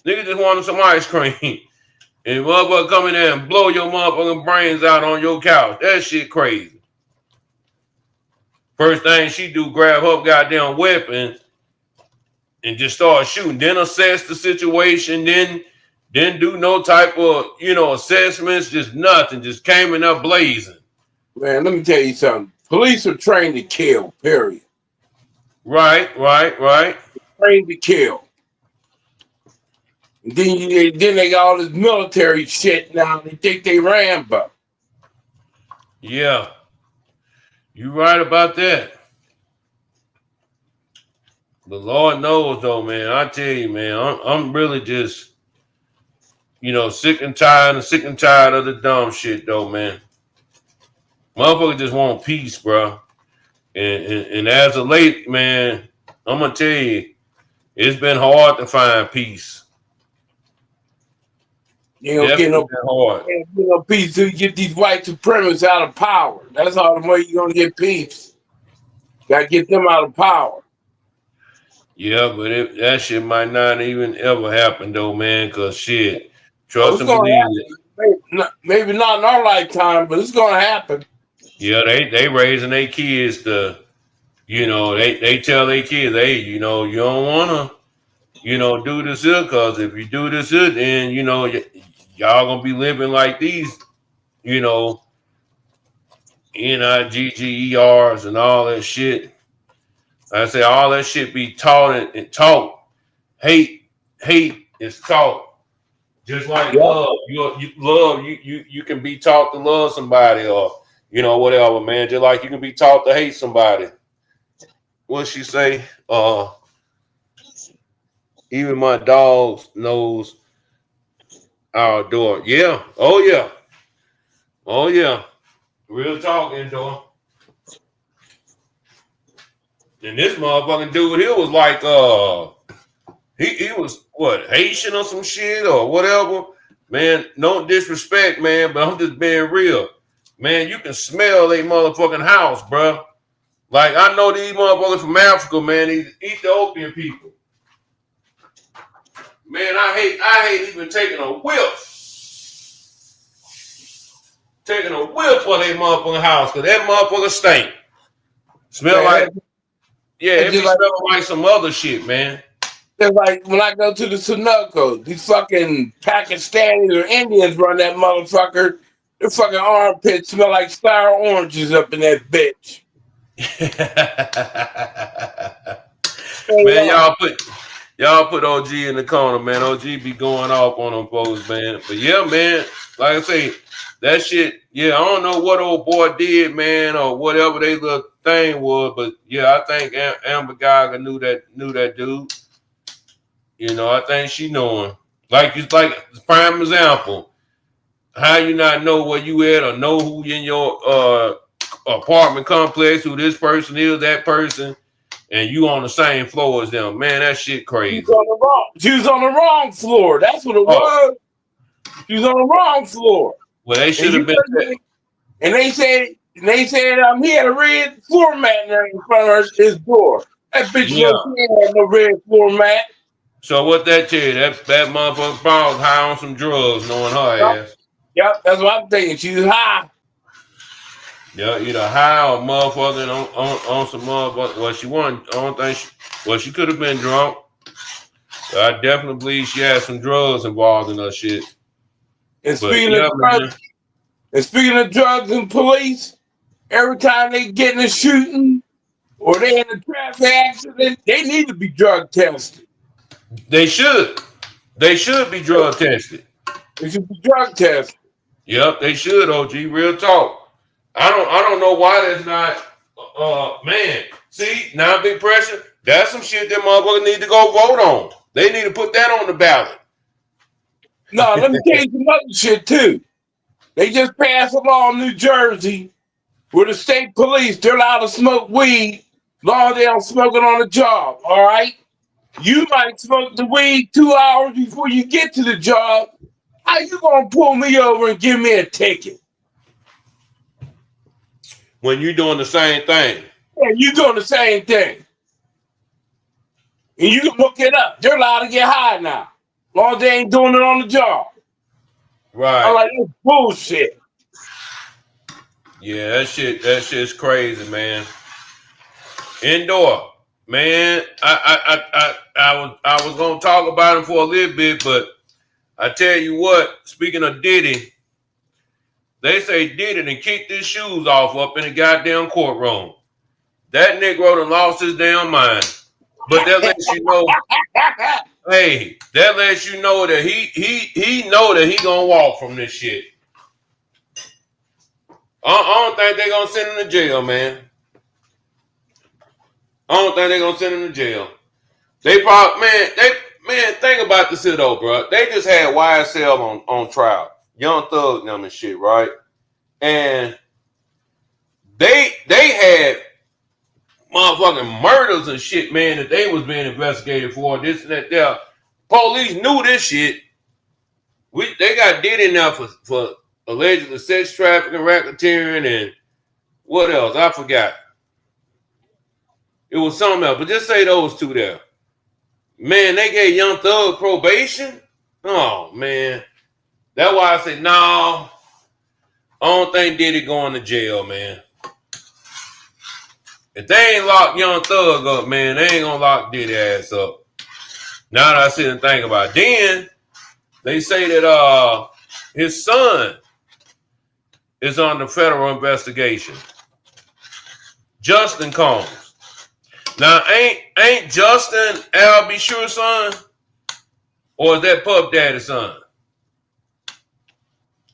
Nigga just wanted some ice cream. And motherfucker come in there and blow your motherfucking brains out on your couch. That shit crazy. First thing she do, grab her goddamn weapon and just start shooting. Then assess the situation. Then do no type of, assessments. Just nothing. Just came in up blazing. Man, let me tell you something. Police are trained to kill, period. Right. Trained to kill. And then they got all this military shit now. They think they Rambo. Yeah. You right about that. But Lord knows, though, man, I tell you, man, I'm really just, sick and tired of the dumb shit, though, man. Motherfuckers just want peace, bro. And as of late, man, I'm going to tell you, it's been hard to find peace. You don't get no peace till you get these white supremacists out of power. That's all the way you're going to get peace. Got to get them out of power. Yeah, but that shit might not even ever happen, though, man, because shit, trust and believe it. Maybe not in our lifetime, but it's going to happen. Yeah, they raising their kids to, they tell their kids, hey, you don't want to, do this here, because if you do this here, then, y'all going to be living like these, NIGGERs and all that shit. I say all that shit be taught and taught. Hate is taught. Just like love. You can be taught to love somebody or, whatever, man. Just like you can be taught to hate somebody. What she say? Even my dog knows our door. Yeah. Oh, yeah. Oh, yeah. Real talk, Indoor. And this motherfucking dude here was like, he was, what, Haitian or some shit or whatever. Man, no disrespect, man, but I'm just being real. Man, you can smell a motherfucking house, bro. Like, I know these motherfuckers from Africa, man, these Ethiopian people. Man, I hate even taking a whiff. Taking a whiff of that motherfucking house, cause that motherfucker stink. Smell Man, like, yeah, that's it be smelling like some other shit, man. just like when I go to the Sunoco, these fucking Pakistanis or Indians run that motherfucker. Their fucking armpits smell like sour oranges up in that bitch. Straight Man, up. y'all put OG in the corner, man. OG be going off on them folks, man. But yeah, man, like I say, that shit, yeah, I don't know what old boy did, man, or whatever they little thing was, but yeah, I think Amber Geiger knew that dude. You know, I think she knew him. Like it's like prime example. How you not know where you at or know who in your apartment complex, who this person is, that person, and you on the same floor as them. Man, that shit crazy. She was on the wrong floor. That's what it Oh, was. She was on the wrong floor. well, they And should have you been. and they said he had a red floor mat there in front of his door. That bitch Yeah. looked he had no red floor mat. So what that tell you? That motherfucker Paul's high on some drugs, knowing her ass. Yep, that's what I'm thinking. She was high. Yeah, either high or motherfucking on some motherfucker. Well, she wasn't. I don't think. She could have been drunk. I definitely believe she had some drugs involved in her shit. And But speaking yeah, of drugs, and police, every time they get in a shooting or they in a traffic accident, they need to be drug tested. they should. They should be drug tested. They should be drug tested. Yep, they should. OG, real talk. I don't know why that's not. Man, see now big pressure. That's some shit that motherfuckers need to go vote on. They need to put that on the ballot. No, let me tell you some other shit too. They just passed a law in New Jersey where the state police, they're allowed to smoke weed as long as they don't smoke it on the job, all right? You might smoke the weed 2 hours before you get to the job. How you gonna pull me over and give me a ticket? When you're doing the same thing. And you doing the same thing. And you can look it up. They're allowed to get high now. As long as they ain't doing it on the job. Right. I'm like, that's bullshit. Yeah, that shit's crazy, man. Indoor, man. I was gonna talk about him for a little bit, but I tell you what. Speaking of Diddy, they say Diddy done kicked his shoes off up in the goddamn courtroom. That Negro done lost his damn mind. But that lets you know, hey, that lets you know that he know that he gonna walk from this shit. I don't think they gonna send him to jail, man. I don't think they gonna send him to jail. They probably, man, think about this shit though, bro. They just had YSL on trial, Young Thug and them and shit, right? And they had motherfucking murders and shit, man, that they was being investigated for, this and that there. Police knew this shit. They got Diddy now for allegedly sex trafficking, racketeering, and what else? I forgot. It was something else, but just say those two there. Man, they gave Young Thug probation? Oh, man. That's why I say, no, I don't think Diddy going to jail, man. If they ain't lock Young Thug up, man, they ain't gonna lock Diddy ass up. Now that I sit and think about it. Then they say that his son is under federal investigation. Justin Combs. Now ain't Justin Al B. Sure's son? Or is that Puff Daddy's son?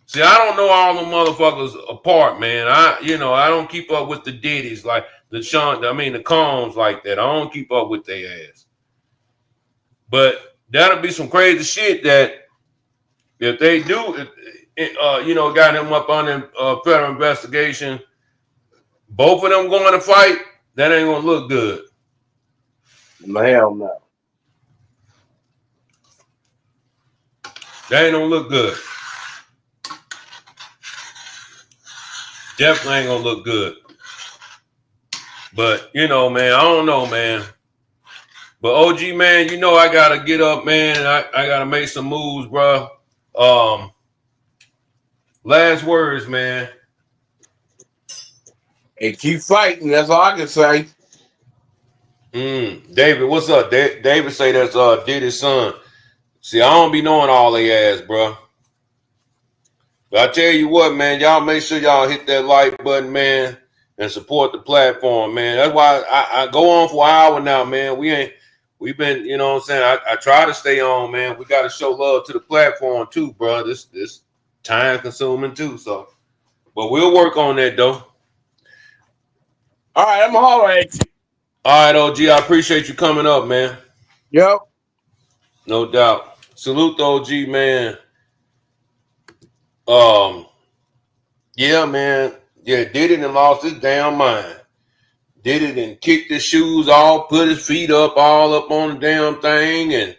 See, I don't know all the motherfuckers apart, man. I don't keep up with the Diddy's like the Combs like that. I don't keep up with their ass. But that'll be some crazy shit that if they do, got them up on federal investigation, both of them going to fight, that ain't gonna look good. Hell no. That ain't gonna look good. Definitely ain't gonna look good. But man, I don't know, man. But OG, man, you know I gotta get up, man. I gotta make some moves, bro. Last words, man. And keep fighting. That's all I can say. David, what's up? David say that's Diddy's son. See, I don't be knowing all they ass, bro. But I tell you what, man, y'all make sure y'all hit that like button, man, and support the platform, man. That's why I go on for an hour now, man. We've been, you know what I'm saying? I try to stay on, man. We got to show love to the platform too, bro. This time consuming too, so. But we'll work on that though. All right, I'm going to holler at you. All right, OG, I appreciate you coming up, man. Yep. No doubt. Salute the OG, man. Yeah, man. Yeah, did it and lost his damn mind. Did it and kicked his shoes off, put his feet up, all up on the damn thing, and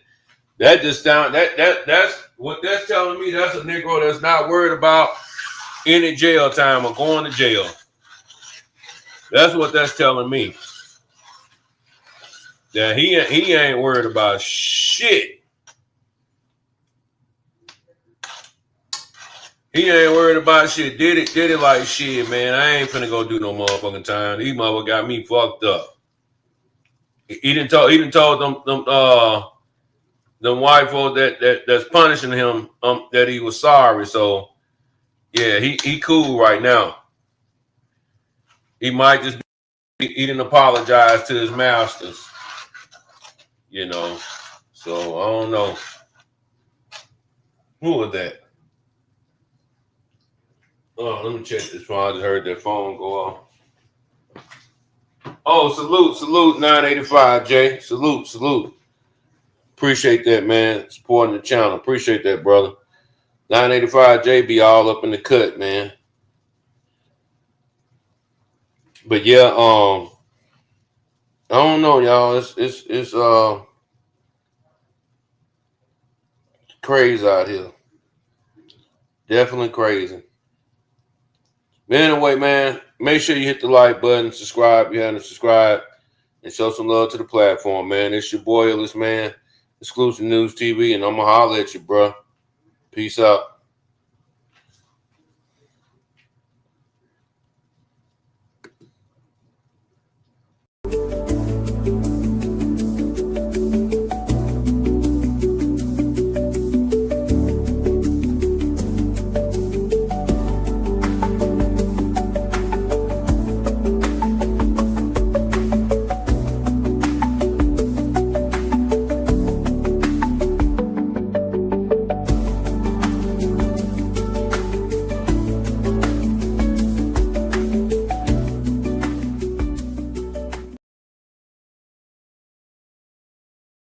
that just sound that's what that's telling me. That's a Negro that's not worried about any jail time or going to jail. That's what that's telling me. That he ain't worried about shit. He ain't worried about shit. Did it like shit, man. I ain't finna go do no motherfucking time. These motherfuckers got me fucked up. He didn't told them white folks that's punishing him that he was sorry. So yeah, he cool right now. He might just he didn't apologize to his masters, you know. So I don't know. Who was that? Oh, let me check this phone. I just heard that phone go off. Oh, salute 985, Jay. Salute. Appreciate that, man. Supporting the channel. Appreciate that, brother. 985 J be all up in the cut, man. But yeah, I don't know, y'all. It's crazy out here. Definitely crazy. But anyway, man, make sure you hit the like button, subscribe if you haven't subscribed, and show some love to the platform, man. It's your boy, Illis, man. Exclusive News TV, and I'm gonna holler at you, bro. Peace out.